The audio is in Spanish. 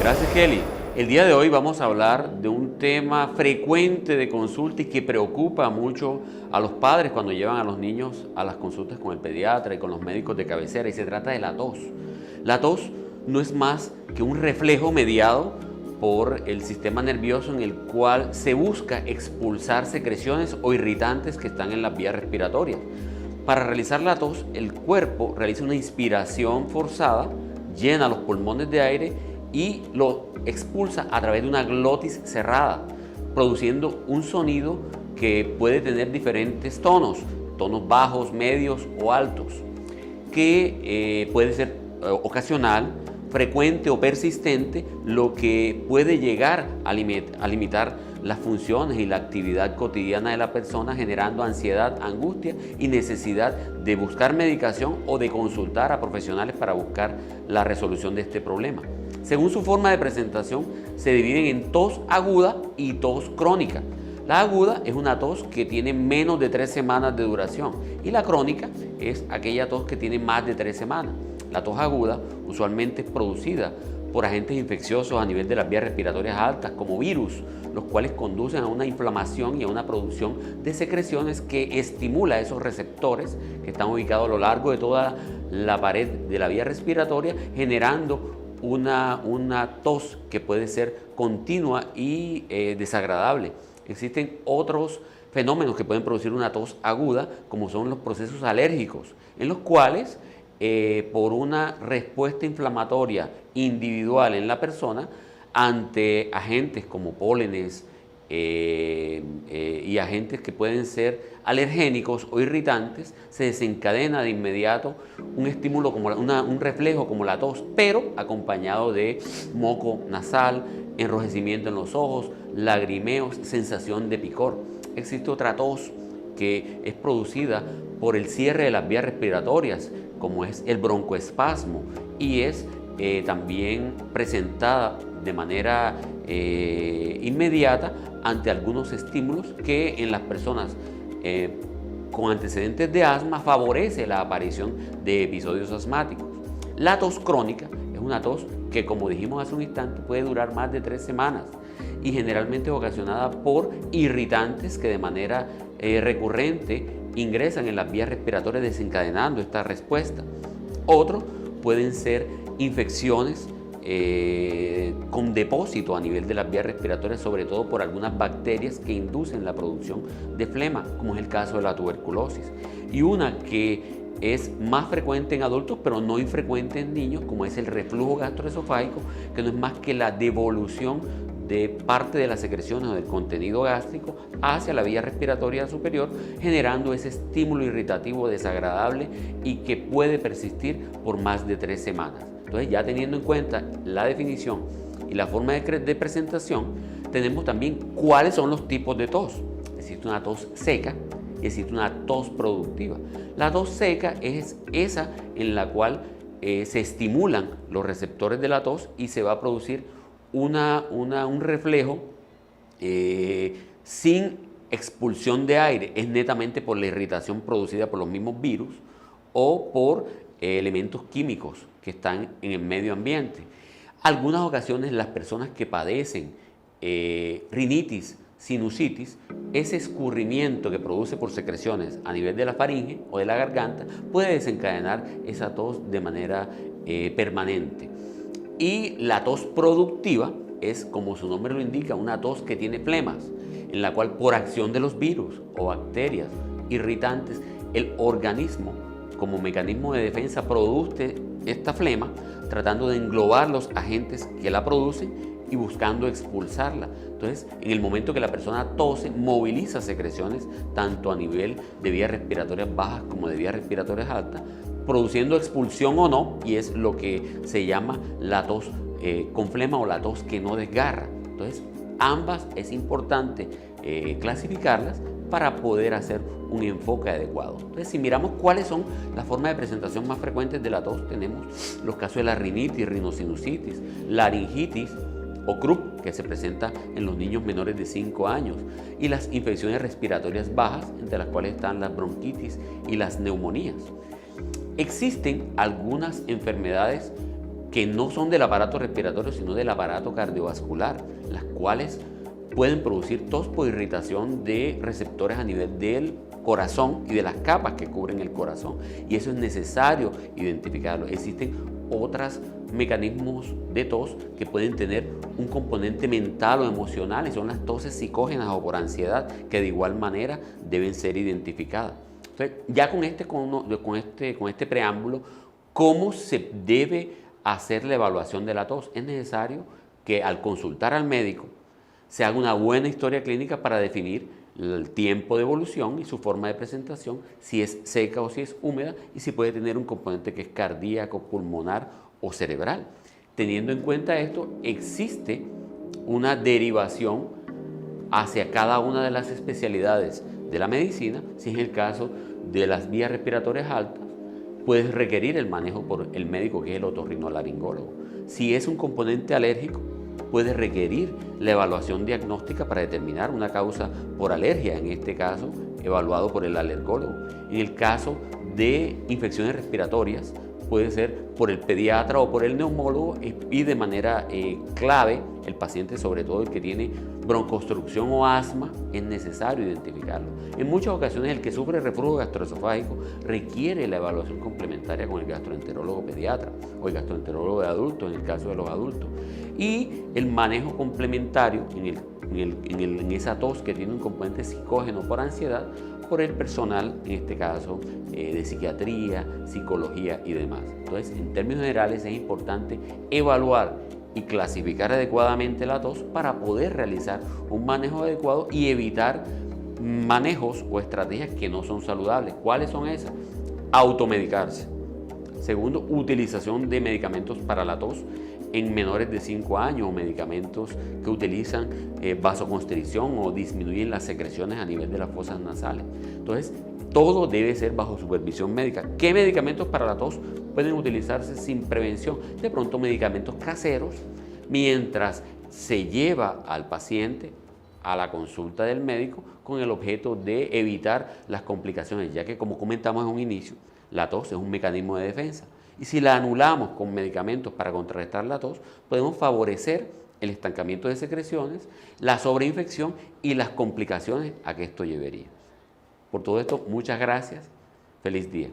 Gracias, Kelly. El día de hoy vamos a hablar de un tema frecuente de consulta y que preocupa mucho a los padres cuando llevan a los niños a las consultas con el pediatra y con los médicos de cabecera, y se trata de la tos. La tos no es más que un reflejo mediado por el sistema nervioso en el cual se busca expulsar secreciones o irritantes que están en las vías respiratorias. Para realizar la tos, el cuerpo realiza una inspiración forzada, llena los pulmones de aire y lo expulsa a través de una glotis cerrada, produciendo un sonido que puede tener diferentes tonos bajos, medios o altos, que puede ser ocasional, frecuente o persistente, lo que puede llegar a limitar las funciones y la actividad cotidiana de la persona, generando ansiedad, angustia y necesidad de buscar medicación o de consultar a profesionales para buscar la resolución de este problema. Según su forma de presentación, se dividen en tos aguda y tos crónica. La aguda es una tos que tiene menos de 3 semanas de duración y la crónica es aquella tos que tiene más de 3 semanas. La tos aguda usualmente es producida por agentes infecciosos a nivel de las vías respiratorias altas, como virus, los cuales conducen a una inflamación y a una producción de secreciones que estimula esos receptores que están ubicados a lo largo de toda la pared de la vía respiratoria, generando una tos que puede ser continua y desagradable. Existen otros fenómenos que pueden producir una tos aguda, como son los procesos alérgicos, en los cuales por una respuesta inflamatoria individual en la persona ante agentes como pólenes y agentes que pueden ser alergénicos o irritantes, se desencadena de inmediato un estímulo, como un reflejo como la tos, pero acompañado de moco nasal, enrojecimiento en los ojos, lagrimeos, sensación de picor. Existe otra tos que es producida por el cierre de las vías respiratorias, como es el broncoespasmo, y es también presentada de manera inmediata ante algunos estímulos que en las personas con antecedentes de asma favorece la aparición de episodios asmáticos. La tos crónica es una tos que, como dijimos hace un instante, puede durar más de 3 semanas y generalmente es ocasionada por irritantes que de manera recurrente ingresan en las vías respiratorias, desencadenando esta respuesta. Otros pueden ser infecciones con depósito a nivel de las vías respiratorias, sobre todo por algunas bacterias que inducen la producción de flema, como es el caso de la tuberculosis. Y una que es más frecuente en adultos, pero no infrecuente en niños, como es el reflujo gastroesofágico, que no es más que la devolución de parte de las secreciones o del contenido gástrico hacia la vía respiratoria superior, generando ese estímulo irritativo desagradable y que puede persistir por más de 3 semanas. Entonces, ya teniendo en cuenta la definición y la forma de presentación, tenemos también cuáles son los tipos de tos. Existe una tos seca y existe una tos productiva. La tos seca es esa en la cual se estimulan los receptores de la tos y se va a producir un reflejo sin expulsión de aire. Es netamente por la irritación producida por los mismos virus o por elementos químicos que están en el medio ambiente. Algunas ocasiones las personas que padecen rinitis, sinusitis, ese escurrimiento que produce por secreciones a nivel de la faringe o de la garganta puede desencadenar esa tos de manera permanente. Y la tos productiva es, como su nombre lo indica, una tos que tiene flemas, en la cual por acción de los virus o bacterias irritantes, el organismo como mecanismo de defensa produce esta flema, tratando de englobar los agentes que la producen y buscando expulsarla. Entonces, en el momento que la persona tose, moviliza secreciones tanto a nivel de vías respiratorias bajas como de vías respiratorias altas, produciendo expulsión o no, y es lo que se llama la tos con flema o la tos que no desgarra. Entonces, ambas es importante clasificarlas para poder hacer un enfoque adecuado. Entonces, si miramos cuáles son las formas de presentación más frecuentes de la tos, tenemos los casos de la rinitis, rinosinusitis, laringitis o croup, que se presenta en los niños menores de 5 años, y las infecciones respiratorias bajas, entre las cuales están las bronquitis y las neumonías. Existen algunas enfermedades que no son del aparato respiratorio, sino del aparato cardiovascular, las cuales pueden producir tos por irritación de receptores a nivel del corazón y de las capas que cubren el corazón. Y eso es necesario identificarlo. Existen otros mecanismos de tos que pueden tener un componente mental o emocional, y son las toses psicógenas o por ansiedad, que de igual manera deben ser identificadas. Entonces, ya con este preámbulo, ¿cómo se debe hacer la evaluación de la tos? Es necesario que al consultar al médico se haga una buena historia clínica para definir el tiempo de evolución y su forma de presentación, si es seca o si es húmeda, y si puede tener un componente que es cardíaco, pulmonar o cerebral. Teniendo en cuenta esto, existe una derivación hacia cada una de las especialidades de la medicina. Si es el caso de las vías respiratorias altas, puedes requerir el manejo por el médico, que es el otorrinolaringólogo. Si es un componente alérgico, puede requerir la evaluación diagnóstica para determinar una causa por alergia, en este caso evaluado por el alergólogo. En el caso de infecciones respiratorias, puede ser por el pediatra o por el neumólogo, y de manera clave el paciente, sobre todo el que tiene broncoobstrucción o asma, es necesario identificarlo. En muchas ocasiones el que sufre reflujo gastroesofágico requiere la evaluación complementaria con el gastroenterólogo pediatra o el gastroenterólogo de adultos, en el caso de los adultos. Y el manejo complementario en esa tos que tiene un componente psicógeno por ansiedad, por el personal, en este caso, de psiquiatría, psicología y demás. Entonces, en términos generales, es importante evaluar y clasificar adecuadamente la tos para poder realizar un manejo adecuado y evitar manejos o estrategias que no son saludables. ¿Cuáles son esas? Automedicarse. Segundo, utilización de medicamentos para la tos en menores de 5 años, o medicamentos que utilizan vasoconstricción o disminuyen las secreciones a nivel de las fosas nasales. Entonces, todo debe ser bajo supervisión médica. ¿Qué medicamentos para la tos pueden utilizarse sin prevención? De pronto, medicamentos caseros, mientras se lleva al paciente a la consulta del médico con el objeto de evitar las complicaciones, ya que, como comentamos en un inicio, la tos es un mecanismo de defensa. Y si la anulamos con medicamentos para contrarrestar la tos, podemos favorecer el estancamiento de secreciones, la sobreinfección y las complicaciones a que esto llevaría. Por todo esto, muchas gracias. Feliz día.